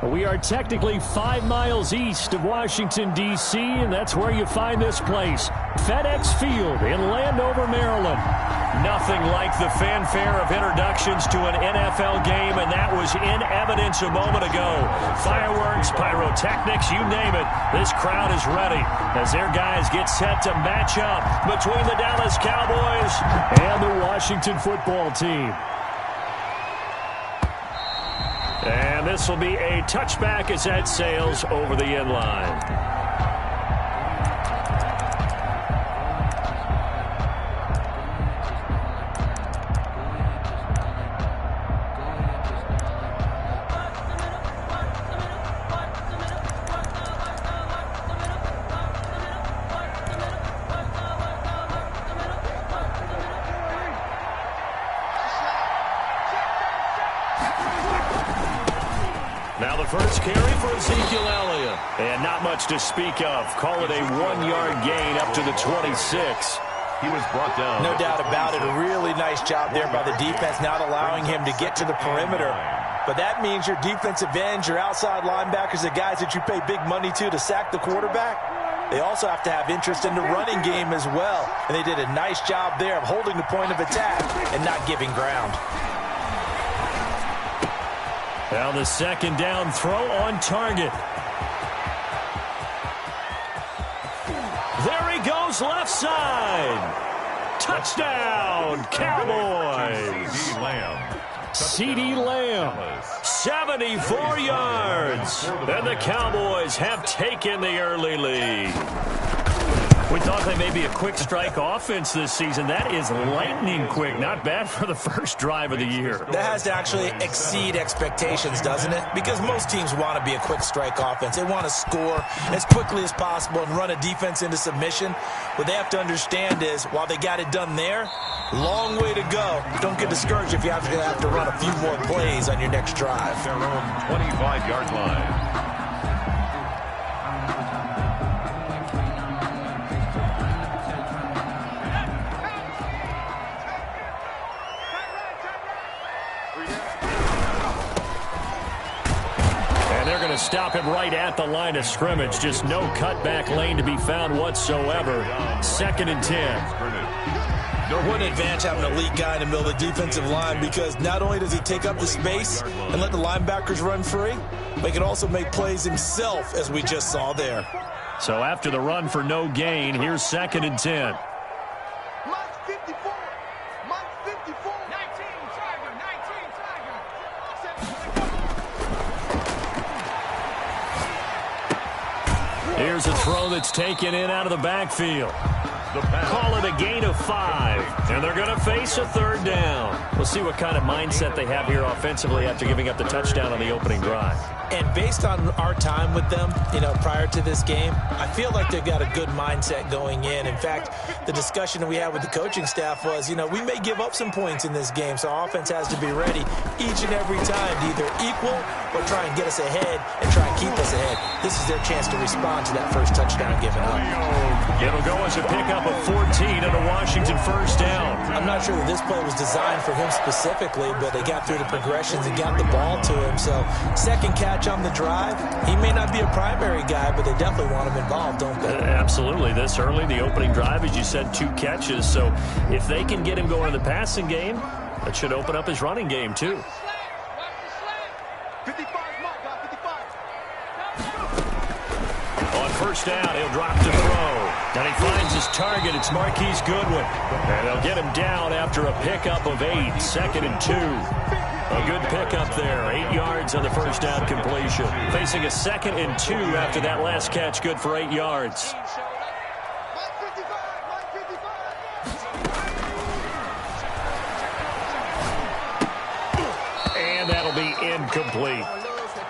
We are technically 5 miles east of Washington, D.C., and that's where you find this place, FedEx Field in Landover, Maryland. Nothing like the fanfare of introductions to an NFL game, and that was in evidence a moment ago. Fireworks, pyrotechnics, you name it. This crowd is ready as their guys get set to match up between the Dallas Cowboys and the Washington football team. And this will be a touchback as that sails over the end line. Now the first carry for Ezekiel Elliott. And not much to speak of. Call it a 1-yard gain up to the 26. He was brought down. No doubt about it. A really nice job there by the defense, not allowing him to get to the perimeter. But that means your defensive ends, your outside linebackers, the guys that you pay big money to sack the quarterback, they also have to have interest in the running game as well. And they did a nice job there of holding the point of attack and not giving ground. Now the second down throw on target. There he goes, left side. Touchdown, Cowboys. CeeDee Lamb, 74 yards. And the Cowboys have taken the early lead. We thought they may be a quick strike offense this season. That is lightning quick. Not bad for the first drive of the year. That has to actually exceed expectations, doesn't it? Because most teams want to be a quick strike offense. They want to score as quickly as possible and run a defense into submission. What they have to understand is, while they got it done there, long way to go. Don't get discouraged if you have to run a few more plays on your next drive. Their own 25-yard line. Stop him right at the line of scrimmage. Just no cutback lane to be found whatsoever. 2nd and 10. What an advantage having an elite guy in the middle of the defensive line, because not only does he take up the space and let the linebackers run free, but he can also make plays himself, as we just saw there. So after the run for no gain, here's 2nd and 10. Here's a throw that's taken in out of the backfield. Call it a gain of 5. And they're going to face a 3rd down. We'll see what kind of mindset they have here offensively after giving up the touchdown on the opening drive. And based on our time with them, prior to this game, I feel like they've got a good mindset going in. In fact, the discussion that we had with the coaching staff was, we may give up some points in this game, so our offense has to be ready each and every time to either equal or try and get us ahead and try and keep us ahead. This is their chance to respond to that first touchdown given up. It'll go as a pickup of 14 and a Washington first down. I'm not sure that this play was designed for him specifically, but they got through the progressions and got the ball to him. So second catch on the drive. He may not be a primary guy, but they definitely want him involved, don't they? Absolutely. This early, the opening drive, as you said, 2 catches. So if they can get him going in the passing game, that should open up his running game too. On first down, he'll drop to throw. And he finds his target. It's Marquise Goodwin. And they'll get him down after a pickup of 8. 2nd and 2. A good pickup there. 8 yards on the first down completion. Facing a 2nd and 2 after that last catch. Good for 8 yards. And that'll be incomplete.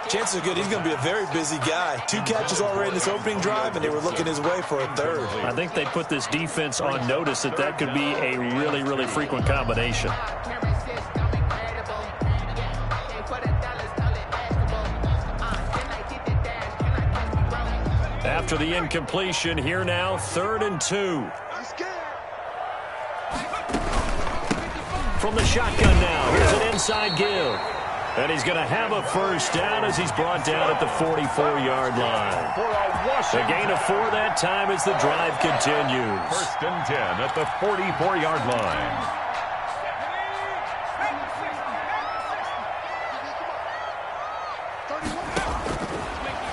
Chances are good he's going to be a very busy guy. 2 catches already in this opening drive, and they were looking his way for a 3rd. I think they put this defense on notice that could be a really, really frequent combination. After the incompletion, here now, 3rd and 2. From the shotgun now, here's an inside give. And he's going to have a first down as he's brought down at the 44-yard line. A gain of 4 that time as the drive continues. First and 10 at the 44-yard line.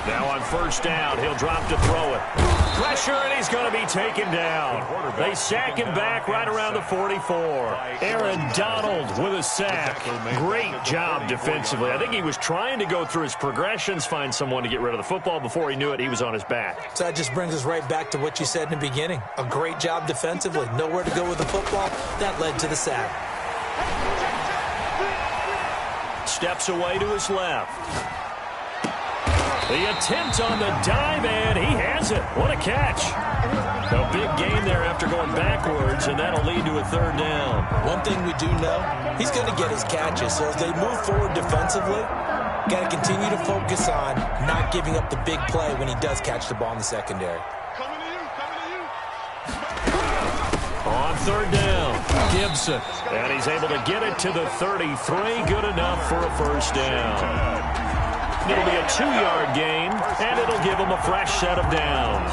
Now on first down, he'll drop to throw it. Pressure, and he's going to be taken down. They sack him back right around the 44. Aaron Donald with a sack. Great job defensively. I think he was trying to go through his progressions, find someone to get rid of the football. Before he knew it, he was on his back. So that just brings us right back to what you said in the beginning. A great job defensively. Nowhere to go with the football. That led to the sack. Steps away to his left. The attempt on the dive, and he has it. What a catch. A big gain there after going backwards, and that'll lead to a third down. One thing we do know, he's going to get his catches. So as they move forward defensively, got to continue to focus on not giving up the big play when he does catch the ball in the secondary. On third down, Gibson. And he's able to get it to the 33. Good enough for a first down. It'll be a 2-yard gain, and it'll give them a fresh set of downs.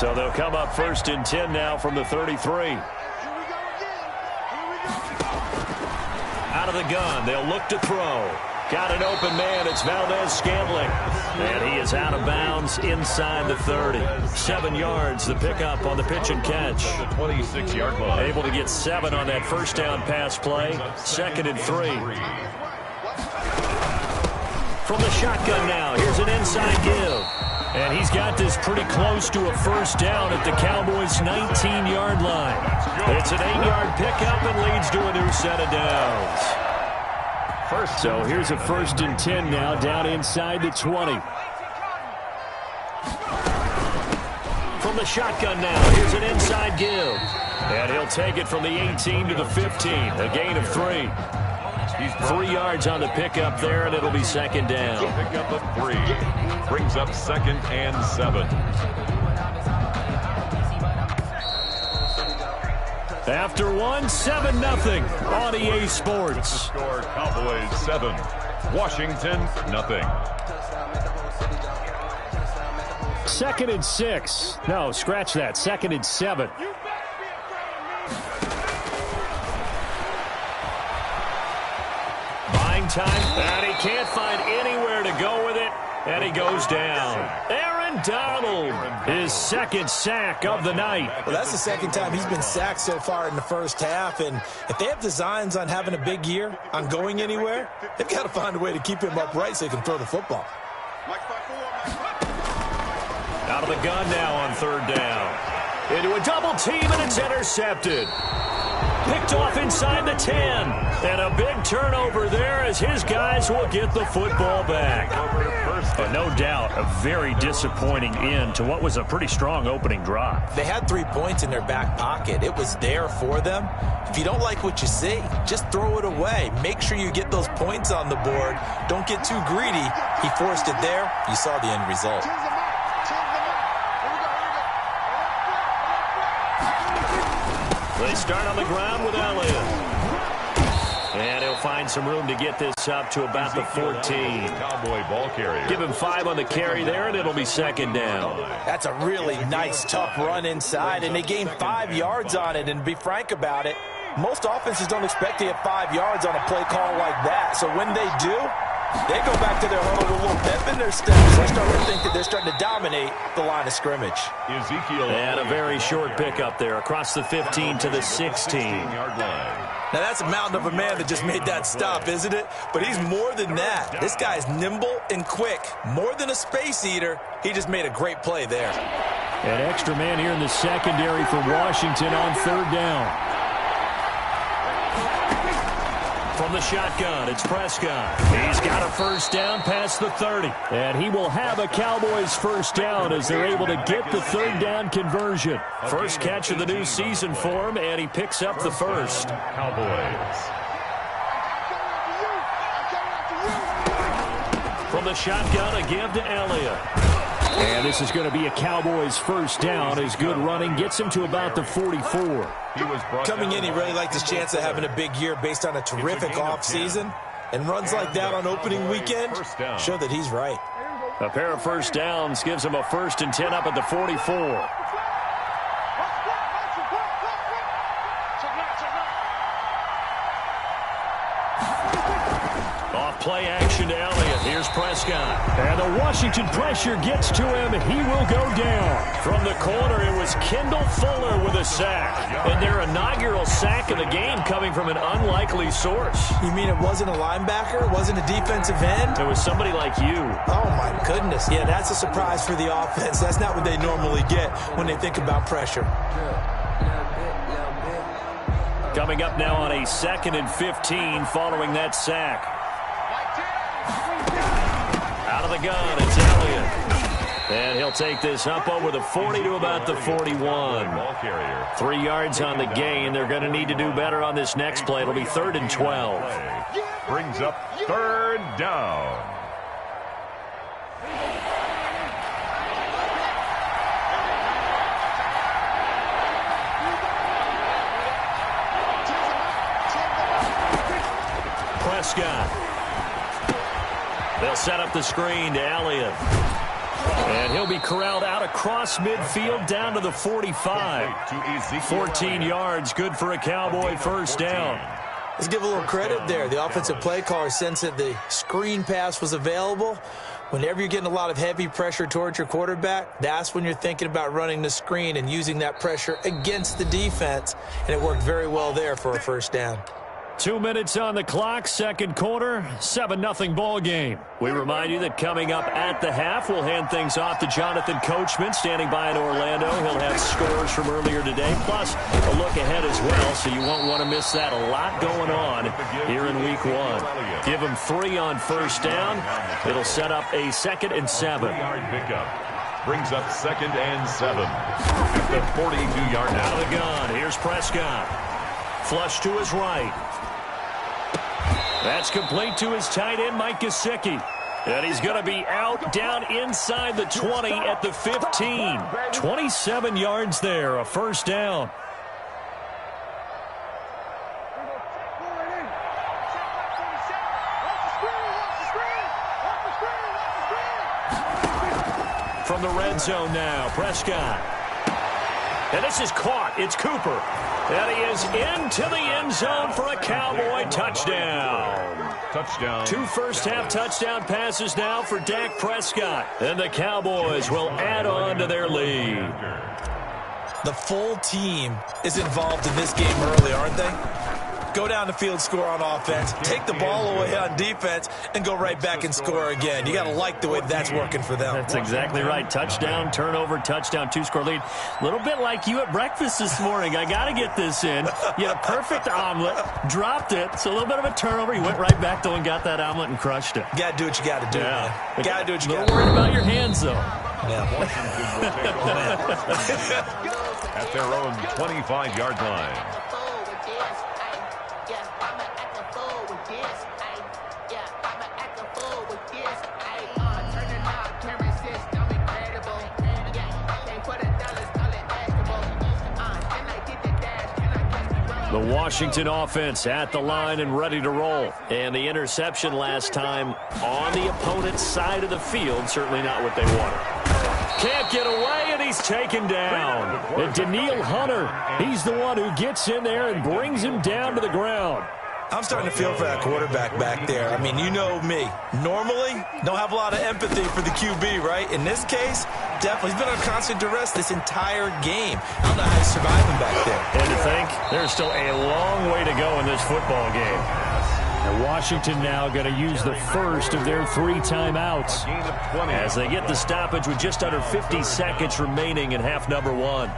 So they'll come up first and 10 now from the 33. Out of the gun, they'll look to throw. Got an open man. It's Valdez-Scantling. And he is out of bounds inside the 30. 7 yards, the pickup on the pitch and catch. The 26-yard line. Able to get 7 on that first down pass play. 2nd and 3. From the shotgun now, here's an inside give. And he's got this pretty close to a first down at the Cowboys' 19-yard line. It's an 8-yard pickup and leads to a new set of downs. So here's a first and 10 now down inside the 20. From the shotgun now, here's an inside give. And he'll take it from the 18 to the 15, a gain of 3. He's 3 yards on the pickup there, and it'll be second down. Pickup of 3. Brings up 2nd and 7. After 1, 7-0 on EA Sports. Score Cowboys 7, Washington 0. 2nd and 6. No, scratch that. 2nd and 7. Buying time, and he can't find anywhere to go with it, and he goes down. Aaron Donald, his 2nd sack of the night. Well, that's the 2nd time he's been sacked so far in the first half, and if they have designs on having a big year, on going anywhere, they've got to find a way to keep him upright so he can throw the football. Out of the gun now on third down. Into a double team, and it's intercepted. Picked off inside the 10. And a big turnover there as his guys will get the football back. But no doubt, a very disappointing end to what was a pretty strong opening drive. They had 3 points in their back pocket. It was there for them. If you don't like what you see, just throw it away. Make sure you get those points on the board. Don't get too greedy. He forced it there. You saw the end result. They start on the ground with Elliott. And he'll find some room to get this up to about the 14. Cowboy ball carrier. Give him 5 on the carry there, and it'll be second down. That's a really nice, tough run inside, and they gained 5 yards on it. And to be frank about it, most offenses don't expect to get 5 yards on a play call like that. So when they do, they go back to their huddle with a little pep in their steps. They start to think that they're starting to dominate the line of scrimmage. Ezekiel. And a very short pickup there across the 15 to the 16-yard line. Now, that's a mountain of a man that just made that stop, isn't it? But he's more than that. This guy's nimble and quick. More than a space eater, he just made a great play there. An extra man here in the secondary for Washington on third down. From the shotgun, it's Prescott. He's got a first down past the 30. And he will have a Cowboys first down as they're able to get the third down conversion. First catch of the new season for him, and he picks up the first. Cowboys. From the shotgun, a give to Elliott. And this is going to be a Cowboys first down as good running gets him to about the 44. Coming in, he really liked his chance of having a big year based on a terrific offseason. And runs like that on opening weekend show that he's right. A pair of first downs gives him a 1st and 10 up at the 44. Play action to Elliott. Here's Prescott. And the Washington pressure gets to him. He will go down. From the corner, it was Kendall Fuller with a sack. And their inaugural sack of the game coming from an unlikely source. You mean it wasn't a linebacker? It wasn't a defensive end? It was somebody like you. Oh, my goodness. Yeah, that's a surprise for the offense. That's not what they normally get when they think about pressure. Coming up now on a 2nd and 15 following that sack. Out of the gun, it's Elliott. And he'll take this up over the 40 to about the 41. 3 yards on the gain. They're going to need to do better on this next play. It'll be 3rd and 12. Brings up 3rd down. Prescott. They'll set up the screen to Elliott. And he'll be corralled out across midfield down to the 45. 14 yards, good for a Cowboy first down. Let's give a little credit there. The offensive play caller sensed that the screen pass was available. Whenever you're getting a lot of heavy pressure towards your quarterback, that's when you're thinking about running the screen and using that pressure against the defense. And it worked very well there for a first down. 2 minutes on the clock, second quarter, 7-0 ball game. We remind you that coming up at the half, we'll hand things off to Jonathan Coachman, standing by in Orlando. He'll have scores from earlier today, plus a look ahead as well, so you won't want to miss that. A lot going on here in week 1. Give him 3 on first down. It'll set up a 2nd and 7. Brings up 2nd and 7. At the 42-yard line. Out of the gun, here's Prescott. Flush to his right. That's complete to his tight end, Mike Gesicki. And he's going to be out down inside the 20 at the 15. 27 yards there, a first down. From the red zone now, Prescott. And this is caught. It's Cooper. And he is into the end zone for a Cowboy touchdown. Touchdown. 2 first-half touchdown passes now for Dak Prescott. And the Cowboys will add on to their lead. The full team is involved in this game early, aren't they? Go down the field, score on offense, take the ball away on defense, and go right back and score again. You got to like the way that's working for them. That's exactly right. Touchdown, turnover, touchdown, 2-score lead. A little bit like you at breakfast this morning. I got to get this in. You had a perfect omelet, dropped it, so a little bit of a turnover. You went right back, though, and got that omelet and crushed it. You got to do what you got to do, man. You got to do what you got to do. A little worried about your hands, though. Yeah. At their own 25-yard line. The Washington offense at the line and ready to roll. And the interception last time on the opponent's side of the field, certainly not what they wanted. Can't get away, and he's taken down. And Danielle Hunter, he's the one who gets in there and brings him down to the ground. I'm starting to feel for that quarterback back there. I mean, you know me. Normally, don't have a lot of empathy for the QB, right? In this case, definitely. He's been on constant duress this entire game. I don't know how he's surviving back there. And to think, there's still a long way to go in this football game. And Washington now going to use the first of their 3 timeouts as they get the stoppage with just under 50 seconds remaining in half number 1.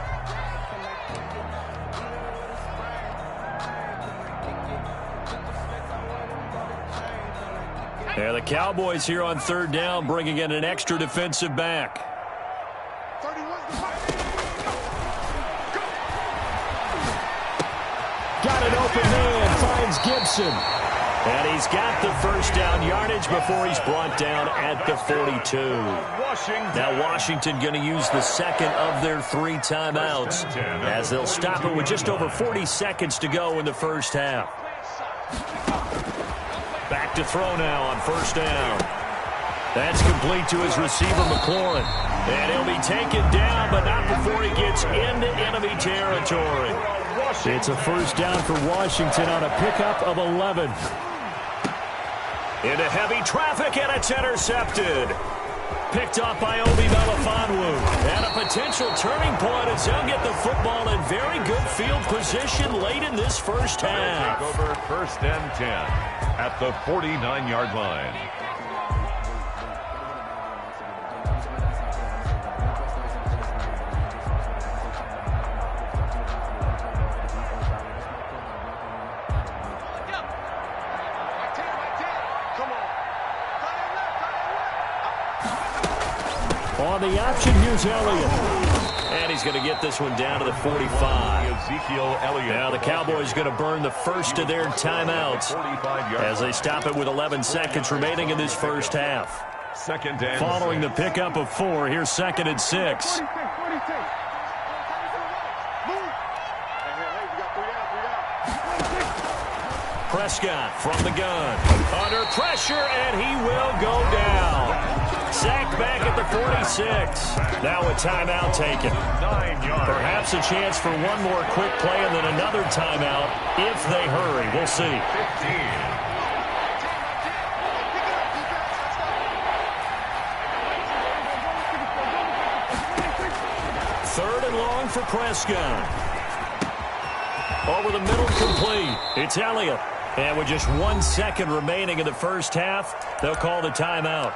Yeah, the Cowboys here on 3rd down, bringing in an extra defensive back. Got an open man, finds Gibson. And he's got the first down yardage before he's brought down at the 42. Now Washington going to use the second of their 3 timeouts as they'll stop it with just over 40 seconds to go in the first half. Back to throw now on first down. That's complete to his receiver, McLaurin. And he'll be taken down, but not before he gets into enemy territory. It's a first down for Washington on a pickup of 11. Into heavy traffic, and it's intercepted. Picked off by Obi Melifonwu. And a potential turning point as they'll get the football in very good field position late in this first half. Take over first and 10 at the 49-yard line. On the option, here's Elliott. And he's going to get this one down to the 45. Ezekiel Elliott. Now the Cowboys going to burn the first of their timeouts as they stop it with 11 seconds remaining in this first half. Second and Following 6. the pickup of 4, here's 2nd and 6. Prescott from the gun. Under pressure, and he will go down. Sacked back at the 46. Now a timeout taken. 9 yards. Perhaps a chance for one more quick play and then another timeout if they hurry. We'll see. 15. Third and long for Prescott. Over the middle, complete. It's Elliott. And with just 1 second remaining in the first half, they'll call the timeout.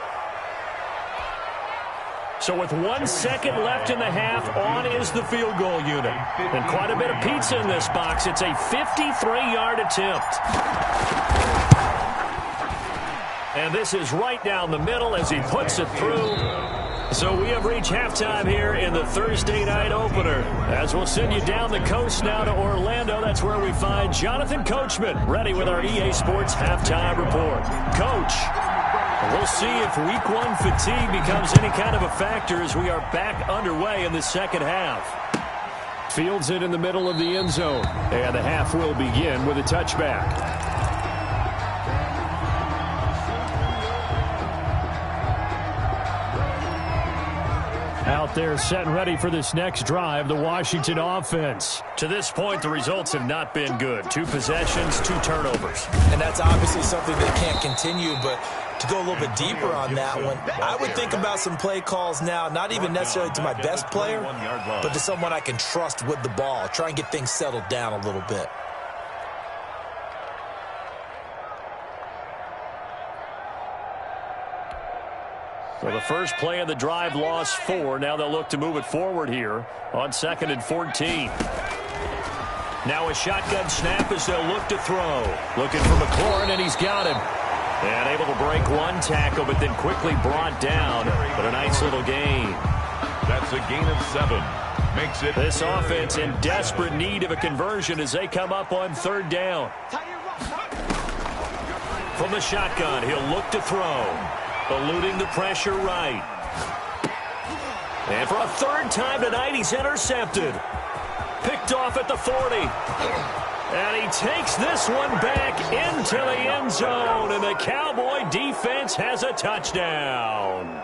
So with 1 second left in the half, on is the field goal unit. And quite a bit of pizza in this box. It's a 53-yard attempt. And this is right down the middle as he puts it through. So we have reached halftime here in the Thursday night opener. As we'll send you down the coast now to Orlando, that's where we find Jonathan Coachman ready with our EA Sports halftime report. Coach, we'll see if week 1 fatigue becomes any kind of a factor as we are back underway in the second half. Fields it in the middle of the end zone. And the half will begin with a touchback. Out there set and ready for this next drive, the Washington offense. To this point, the results have not been good. 2 possessions, 2 turnovers. And that's obviously something that can't continue, but to go a little bit deeper on that one, I would think about some play calls now, not even necessarily to my best player, but to someone I can trust with the ball. Try and get things settled down a little bit. So the first play of the drive lost 4. Now they'll look to move it forward here on 2nd and 14. Now a shotgun snap as they'll look to throw. Looking for McLaurin, and he's got him. And able to break 1 tackle, but then quickly brought down. But a nice little gain. That's a gain of 7. Makes it. This offense in desperate need of a conversion as they come up on 3rd down. From the shotgun, he'll look to throw. Eluding the pressure right. And for a 3rd time tonight, he's intercepted. Picked off at the 40. And he takes this one back into the end zone. And the Cowboy defense has a touchdown.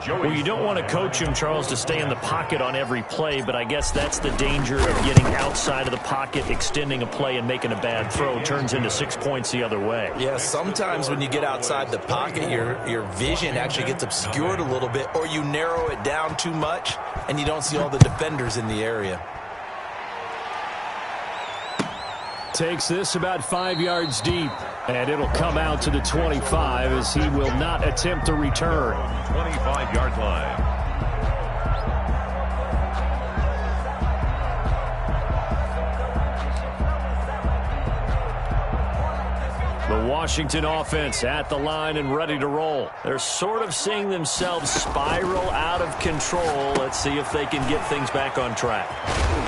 Well, you don't want to coach him, Charles, to stay in the pocket on every play, but I guess that's the danger of getting outside of the pocket, extending a play, and making a bad throw. Turns into 6 points the other way. Yeah, sometimes when you get outside the pocket, your vision actually gets obscured a little bit, or you narrow it down too much, and you don't see all the defenders in the area. Takes this about 5 yards deep, and it'll come out to the 25 as he will not attempt a return. 25-yard line. The Washington offense at the line and ready to roll. They're sort of seeing themselves spiral out of control. Let's see if they can get things back on track.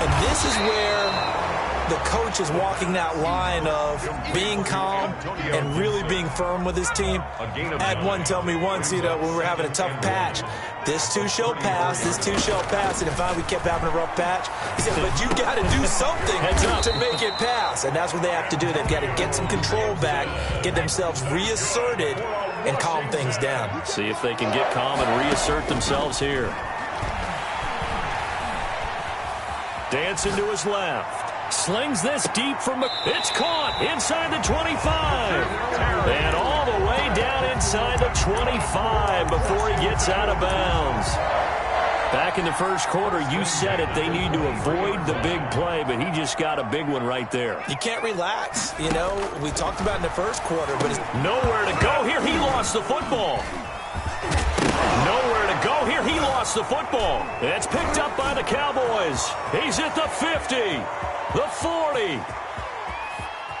And this is where the coach is walking that line of being calm and really being firm with his team. I had one tell me once, when we were having a tough patch, this too shall pass, this too shall pass. And if we kept having a rough patch, he said, but you got to do something to make it pass. And that's what they have to do. They've got to get some control back, get themselves reasserted, and calm things down. See if they can get calm and reassert themselves here. Dancing to his left. Slings this deep from it's caught inside the 25. And all the way down inside the 25 before he gets out of bounds. Back in the first quarter, you said it, they need to avoid the big play, but he just got a big one right there. You can't relax. We talked about in the first quarter, but it's nowhere to go here. He lost the football. Nowhere to go here. He lost the football. It's picked up by the Cowboys. He's at the 50, the 40,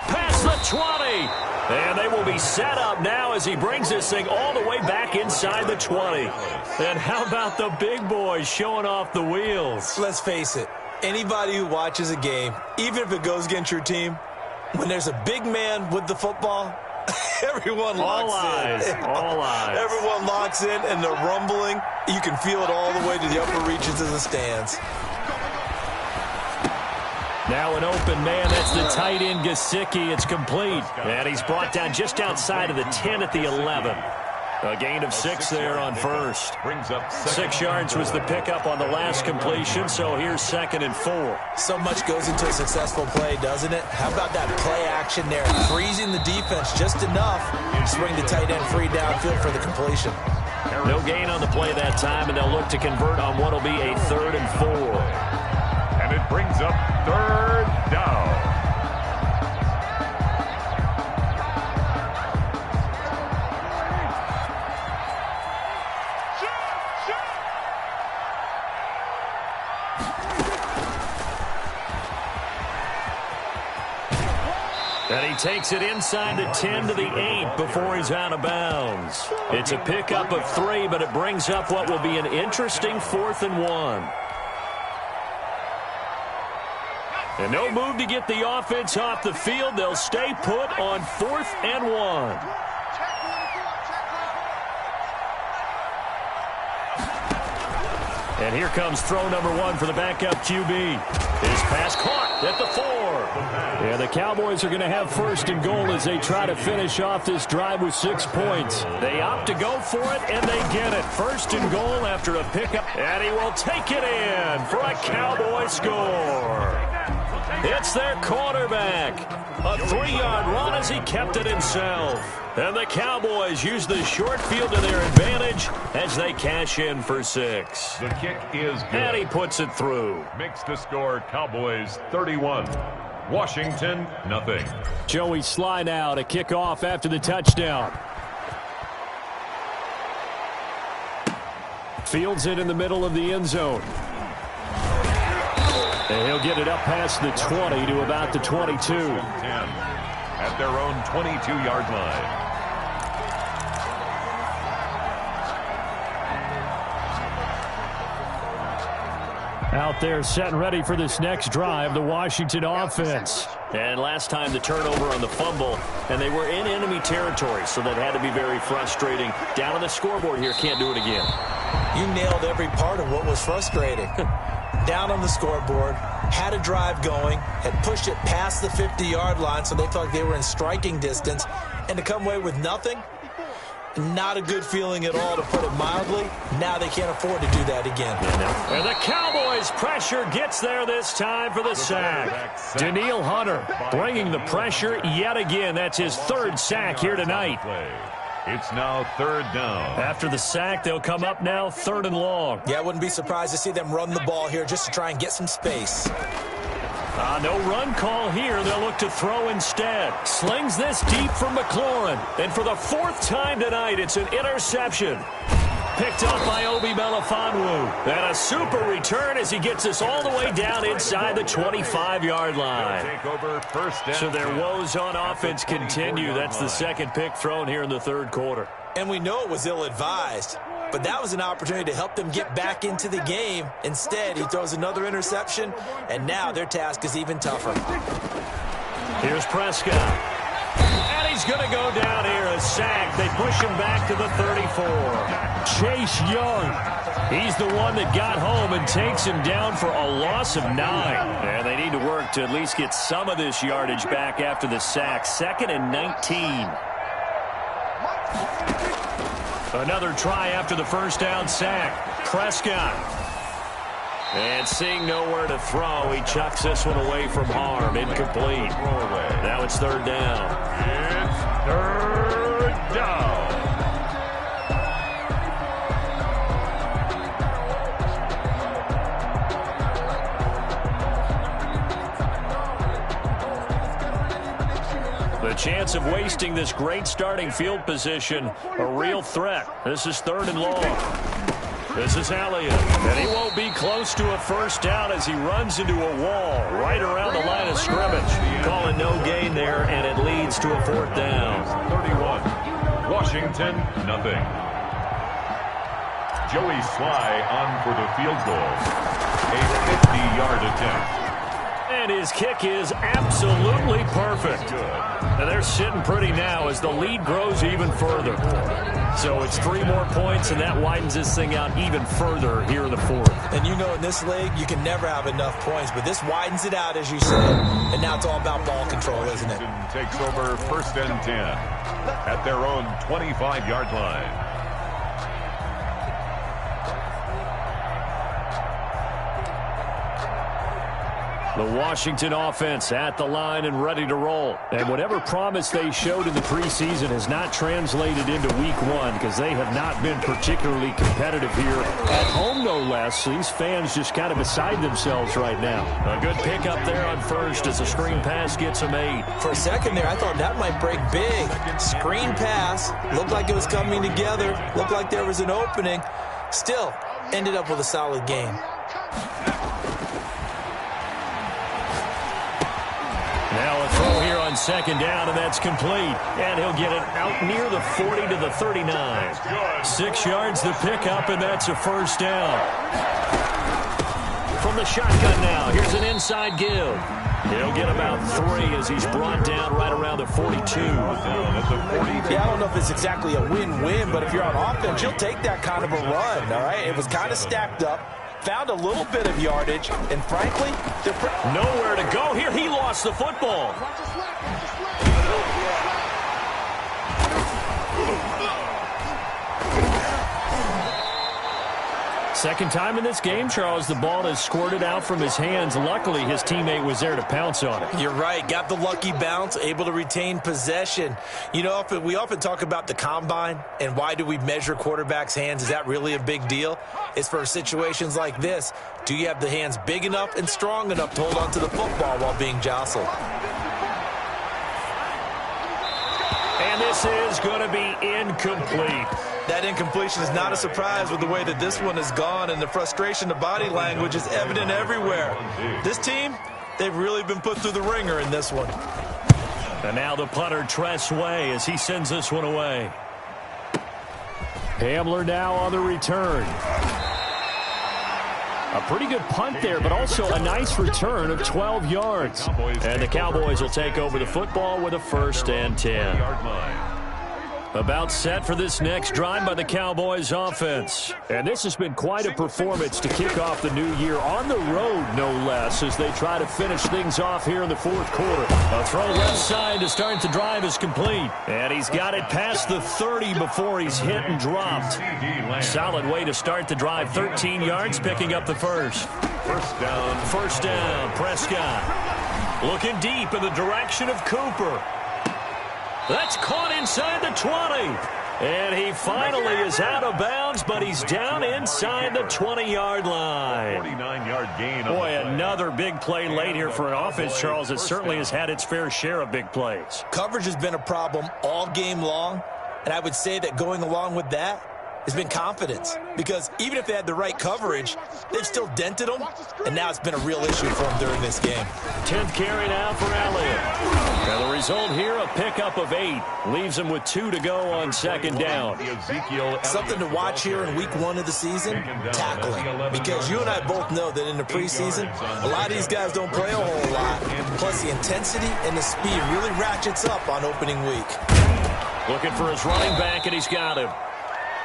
past the 20. And they will be set up now as he brings this thing all the way back inside the 20. And how about the big boys showing off the wheels? Let's face it. Anybody who watches a game, even if it goes against your team, when there's a big man with the football, everyone locks in. All eyes. Everyone locks in, and the rumbling, you can feel it all the way to the upper reaches of the stands. Now an open man. That's the tight end, Gesicki. It's complete. And he's brought down just outside of the 10 at the 11. A gain of 6 there on first. 6 yards was the pickup on the last completion, so here's 2nd and 4. So much goes into a successful play, doesn't it? How about that play action there? Freezing the defense just enough to bring the tight end free downfield for the completion. No gain on the play that time, and they'll look to convert on what will be a 3rd and 4. And it brings up 3rd down. And he takes it inside the 10 to the 8 before he's out of bounds. It's a pickup of 3, but it brings up what will be an interesting 4th and 1. And no move to get the offense off the field. They'll stay put on 4th and 1. And here comes throw number 1 for the backup QB. His pass caught at the 4. And the Cowboys are going to have 1st and goal as they try to finish off this drive with 6 points. They opt to go for it, and they get it. 1st and goal after a pickup. And he will take it in for a Cowboy score. It's their quarterback. A 3-yard run as he kept it himself. And the Cowboys use the short field to their advantage as they cash in for 6. The kick is good. And he puts it through. Makes the score Cowboys 31. Washington, nothing. Joey Sly now to kick off after the touchdown. Fields it in the middle of the end zone. And he'll get it up past the 20 to about the 22. 10 at their own 22-yard line. Out there set and ready for this next drive, the Washington offense. And last time the turnover on the fumble, and they were in enemy territory, so that had to be very frustrating. Down on the scoreboard here, can't do it again. You nailed every part of what was frustrating. Down on the scoreboard, had a drive going, had pushed it past the 50-yard line, so they felt like they were in striking distance, and to come away with nothing, not a good feeling at all, to put it mildly. Now they can't afford to do that again. And the Cowboys' pressure gets there this time for the sack. Danielle Hunter bringing the pressure yet again. That's his 3rd sack here tonight. It's now 3rd down. After the sack, they'll come up now 3rd and long. Yeah, I wouldn't be surprised to see them run the ball here just to try and get some space. No run call here. They'll look to throw instead. Slings this deep from McLaurin. And for the 4th time tonight, it's an interception. Picked up by Obi Melifonwu. And a super return as he gets us all the way down inside the 25-yard line. So their woes on offense continue. That's the 2nd pick thrown here in the 3rd quarter. And we know it was ill-advised. but that was an opportunity to help them get back into the game. Instead, he throws another interception, and now their task is even tougher. Here's Prescott. And he's going to go down here, a sack. They push him back to the 34. Chase Young. He's the one that got home and takes him down for a loss of 9. And they need to work to at least get some of this yardage back after the sack. 2nd and 19. Another try after the first down sack. Prescott. And seeing nowhere to throw, he chucks this one away from harm. Incomplete. Now it's 3rd down. It's 3rd down. The chance of wasting this great starting field position, a real threat. This is 3rd and long. This is Elliott, and he won't be close to a first down as he runs into a wall right around the line of scrimmage. Calling no gain there, and it leads to a 4th down. 31, Washington, nothing. Joey Sly on for the field goal. A 50-yard attempt. And his kick is absolutely perfect. And they're sitting pretty now as the lead grows even further. So it's 3 more points, and that widens this thing out even further here in the 4th. And you know in this league, you can never have enough points, but this widens it out, as you said. And now it's all about ball control, isn't it? Takes over 1st and 10 at their own 25-yard line. The Washington offense at the line and ready to roll. And whatever promise they showed in the preseason has not translated into week 1 because they have not been particularly competitive here at home, no less. These fans just kind of beside themselves right now. A good pickup there on 1st as a screen pass gets them 8. For a second there, I thought that might break big. Screen pass. Looked like it was coming together. Looked like there was an opening. Still, ended up with a solid game. Now a throw here on 2nd down, and that's complete. And he'll get it out near the 40 to the 39. 6 yards the pickup, and that's a first down. From the shotgun now, here's an inside give. He'll get about 3 as he's brought down right around the 42. Yeah, I don't know if it's exactly a win-win, but if you're on offense, you'll take that kind of a run, all right? It was kind of stacked up. Found a little bit of yardage, and frankly, nowhere to go here. He lost the football. Second time in this game, Charles, the ball has squirted out from his hands. Luckily, his teammate was there to pounce on it. You're right. Got the lucky bounce, able to retain possession. You know, we often talk about the combine and why do we measure quarterbacks' hands. Is that really a big deal? It's for situations like this. Do you have the hands big enough and strong enough to hold on to the football while being jostled? And this is going to be incomplete. That incompletion is not a surprise with the way that this one has gone, and the frustration of body language is evident everywhere. This team, they've really been put through the ringer in this one. And now the punter, Tress Way, as he sends this one away. Hamler now on the return. A pretty good punt there, but also a nice return of 12 yards. And the Cowboys will take over the football with a 1st and 10. About set for this next drive by the Cowboys offense. And this has been quite a performance to kick off the new year on the road, no less, as they try to finish things off here in the 4th quarter. A throw left side to start the drive is complete. And he's got it past the 30 before he's hit and dropped. Solid way to start the drive. 13 yards, picking up the 1st. First down, Prescott. Looking deep in the direction of Cooper. That's caught inside the 20. And he finally is out of bounds, but he's down inside the 20-yard line. 49-yard gain. Boy, another big play late here for an offense, Charles, that certainly has had its fair share of big plays. Coverage has been a problem all game long, and I would say that going along with that, has been confidence. Because even if they had the right coverage, they've still dented them, and now it's been a real issue for them during this game. 10th carry now for Elliott. Now the result here, a pickup of 8. Leaves him with 2 to go on second down. Something to watch here in week 1 of the season, tackling. Because you and I both know that in the preseason, a lot of these guys don't play a whole lot. Plus the intensity and the speed really ratchets up on opening week. Looking for his running back, and he's got him.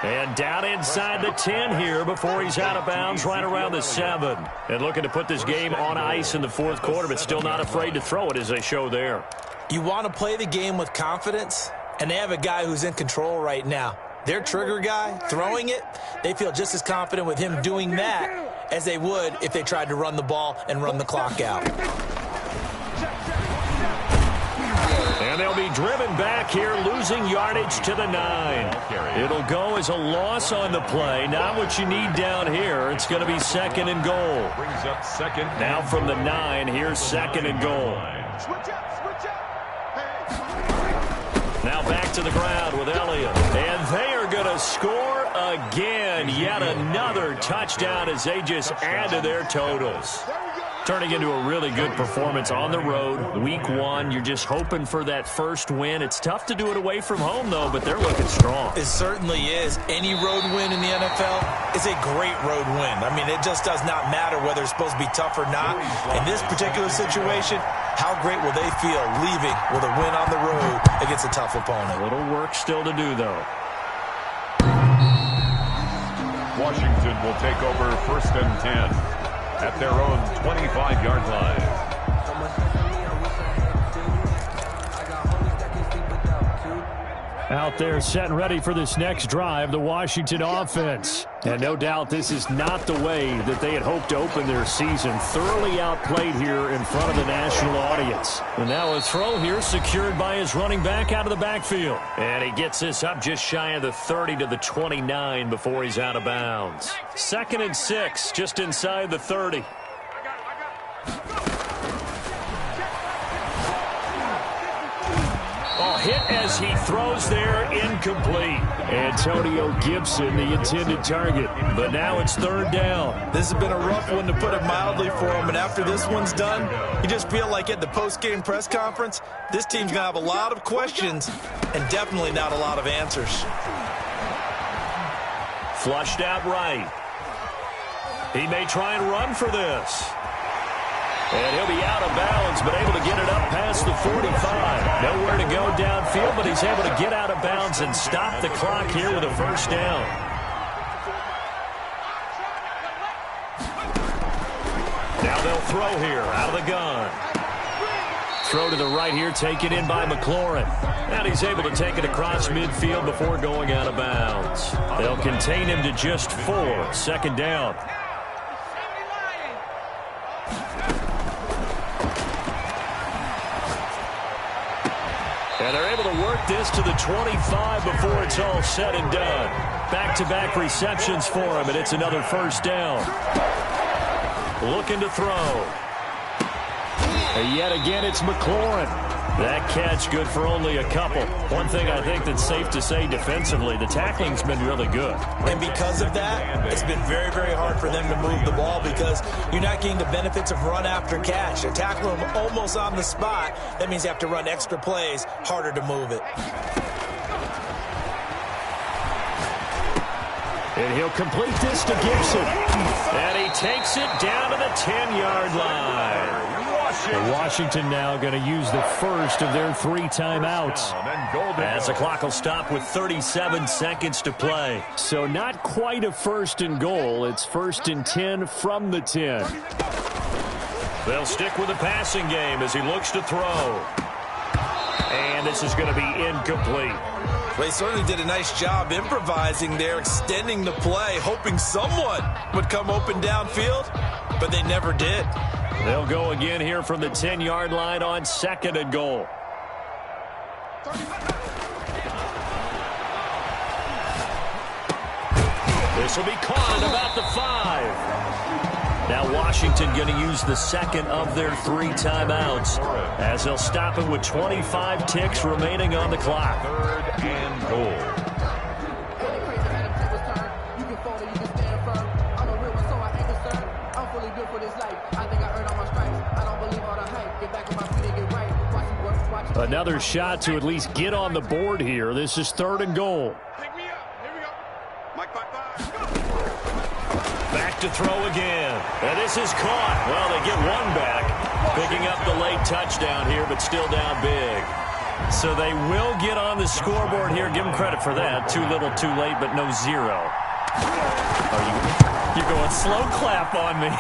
And down inside the 10 here before he's out of bounds, right around the 7. And looking to put this game on ice in the fourth quarter, but still not afraid to throw it, as they show there. You want to play the game with confidence, and they have a guy who's in control right now. Their trigger guy, throwing it, they feel just as confident with him doing that as they would if they tried to run the ball and run the clock out. And they'll be driven back here, losing yardage to the 9. It'll go as a loss on the play. Not what you need down here. It's going to be 2nd and goal. Brings up 2nd. Now from the 9, here's 2nd and goal. Now back to the ground with Elliott. And they are going to score again. Yet another touchdown as they just add to their totals. Turning into a really good performance on the road. Week 1, you're just hoping for that first win. It's tough to do it away from home, though, but they're looking strong. It certainly is. Any road win in the NFL is a great road win. I mean, it just does not matter whether it's supposed to be tough or not. In this particular situation, how great will they feel leaving with a win on the road against a tough opponent? A little work still to do, though. Washington will take over 1st and 10. At their own 25-yard line. Out there set and ready for this next drive, the Washington offense. And no doubt this is not the way that they had hoped to open their season. Thoroughly outplayed here in front of the national audience. And now a throw here secured by his running back out of the backfield. And he gets this up just shy of the 30 to the 29 before he's out of bounds. 2nd and 6, just inside the 30. Hit as he throws there, incomplete. Antonio Gibson, the intended target, but now it's 3rd down. This has been a rough one, to put it mildly, for him, and after this one's done, you just feel like at the post-game press conference, this team's going to have a lot of questions and definitely not a lot of answers. Flushed out right. He may try and run for this. And he'll be out of bounds, but able to get it up past the 45. Nowhere to go downfield, but he's able to get out of bounds and stop the clock here with a 1st down. Now they'll throw here out of the gun. Throw to the right here, taken in by McLaurin. And he's able to take it across midfield before going out of bounds. They'll contain him to just 4. 2nd down. And they're able to work this to the 25 before it's all said and done. Back-to-back receptions for him, and it's another 1st down. Looking to throw. And yet again, it's McLaurin. That catch good for only a couple. One thing I think that's safe to say defensively, the tackling's been really good. And because of that, it's been very, very hard for them to move the ball because you're not getting the benefits of run after catch. They tackle them almost on the spot. That means you have to run extra plays, harder to move it. And he'll complete this to Gibson. And he takes it down to the 10-yard line. Washington now going to use the first of their 3 timeouts. As the clock will stop with 37 seconds to play. So not quite a 1st and goal. It's 1st and 10 from the 10. They'll stick with the passing game as he looks to throw. And this is going to be incomplete. Well, he certainly did a nice job improvising there, extending the play, hoping someone would come open downfield, but they never did. They'll go again here from the 10-yard line on 2nd and goal. This will be caught at about the 5. Now Washington going to use the 2nd of their 3 timeouts as they'll stop it with 25 ticks remaining on the clock. 3rd and goal. Another shot to at least get on the board here. This is 3rd and goal. Back to throw again. And this is caught. Well, they get one back. Picking up the late touchdown here, but still down big. So they will get on the scoreboard here. Give them credit for that. Too little, too late, but no 0. You're going slow clap on me.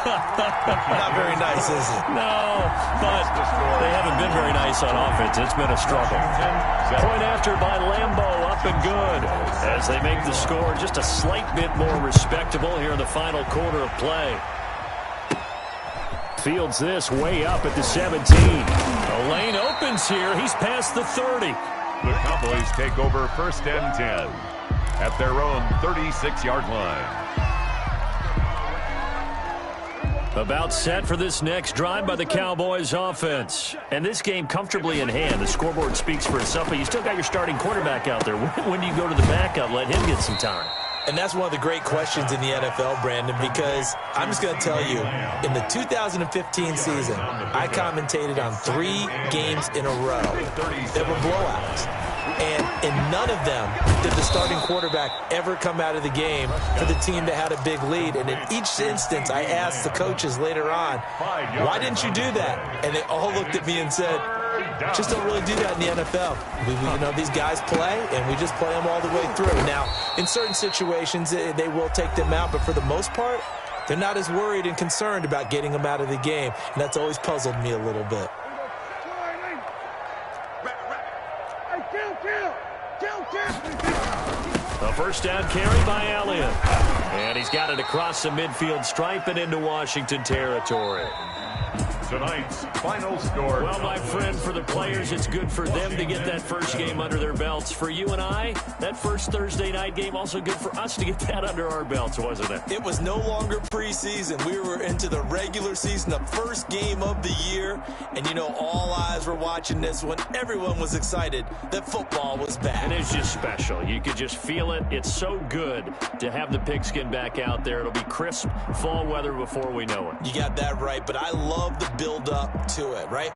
Not very nice, is it? No, but they haven't been very nice on offense. It's been a struggle. Point after by Lambo, up and good. As they make the score just a slight bit more respectable here in the final quarter of play. Fields this way up at the 17. The lane opens here. He's past the 30. The Cowboys take over 1st and 10 at their own 36-yard line. About set for this next drive by the Cowboys offense. And this game comfortably in hand. The scoreboard speaks for itself, but you still got your starting quarterback out there. When do you go to the backup, let him get some time? And that's one of the great questions in the NFL, Brandon, because I'm just going to tell you, in the 2015 season, I commentated on 3 games in a row that were blowouts. And in none of them did the starting quarterback ever come out of the game for the team that had a big lead. And in each instance, I asked the coaches later on, why didn't you do that? And they all looked at me and said, just don't really do that in the NFL. You know, these guys play, and we just play them all the way through. Now, in certain situations, they will take them out, but for the most part, they're not as worried and concerned about getting them out of the game. And that's always puzzled me a little bit. A first down carry by Elliott. And he's got it across the midfield stripe and into Washington territory. Tonight's final score. Well, my friend, for the players, it's good for them to get that first game under their belts. For you and I, that first Thursday night game, also good for us to get that under our belts, wasn't it? It was no longer preseason. We were into the regular season, the first game of the year. And, you know, all eyes were watching this one. Everyone was excited that football was back. And it's just special. You could just feel it. It's so good to have the pigskin back out there. It'll be crisp fall weather before we know it. You got that right, but I love the build up to it, right?